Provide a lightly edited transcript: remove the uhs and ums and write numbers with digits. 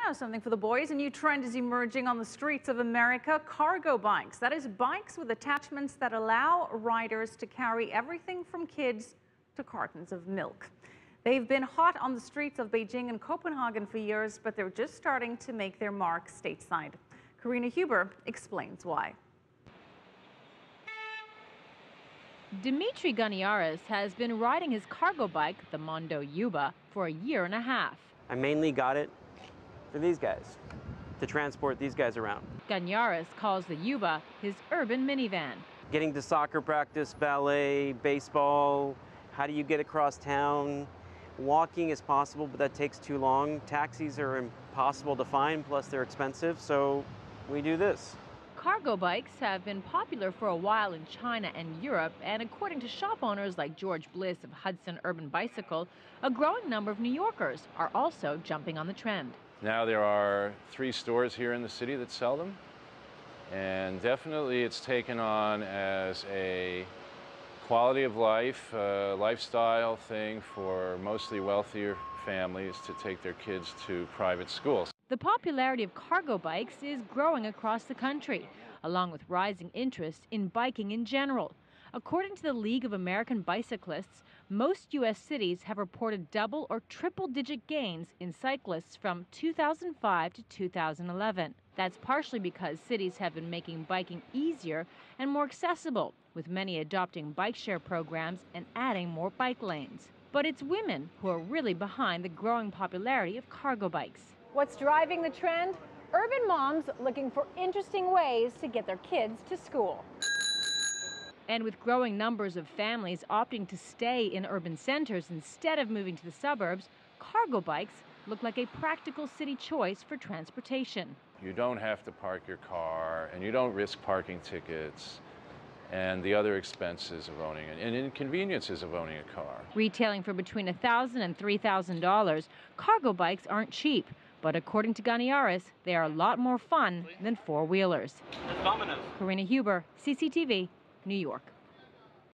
Now something for the boys. A new trend is emerging on the streets of America: cargo bikes. That is, bikes with attachments that allow riders to carry everything from kids to cartons of milk. They've been hot on the streets of Beijing and Copenhagen for years, but they're just starting to make their mark stateside. Karina Huber explains why. Dmitry Ganiaris has been riding his cargo bike, the Mondo Yuba, for a year and a half. I mainly got it for these guys, to transport these guys around. Ganiaris calls the Yuba his urban minivan. Getting to soccer practice, ballet, baseball, how do you get across town? Walking is possible, but that takes too long. Taxis are impossible to find, plus they're expensive, so we do this. Cargo bikes have been popular for a while in China and Europe, and according to shop owners like George Bliss of Hudson Urban Bicycle, a growing number of New Yorkers are also jumping on the trend. Now there are 3 stores here in the city that sell them, and definitely it's taken on as a quality of life, lifestyle thing for mostly wealthier families to take their kids to private schools. The popularity of cargo bikes is growing across the country, along with rising interest in biking in general. According to the League of American Bicyclists, most U.S. cities have reported double or triple-digit gains in cyclists from 2005 to 2011. That's partially because cities have been making biking easier and more accessible, with many adopting bike share programs and adding more bike lanes. But it's women who are really behind the growing popularity of cargo bikes. What's driving the trend? Urban moms looking for interesting ways to get their kids to school. And with growing numbers of families opting to stay in urban centers instead of moving to the suburbs, cargo bikes look like a practical city choice for transportation. You don't have to park your car, and you don't risk parking tickets and the other expenses of owning it, and inconveniences of owning a car. Retailing for between $1,000 and $3,000, cargo bikes aren't cheap. But according to Ganiaris, they are a lot more fun than four-wheelers. Karina Huber, CCTV, New York.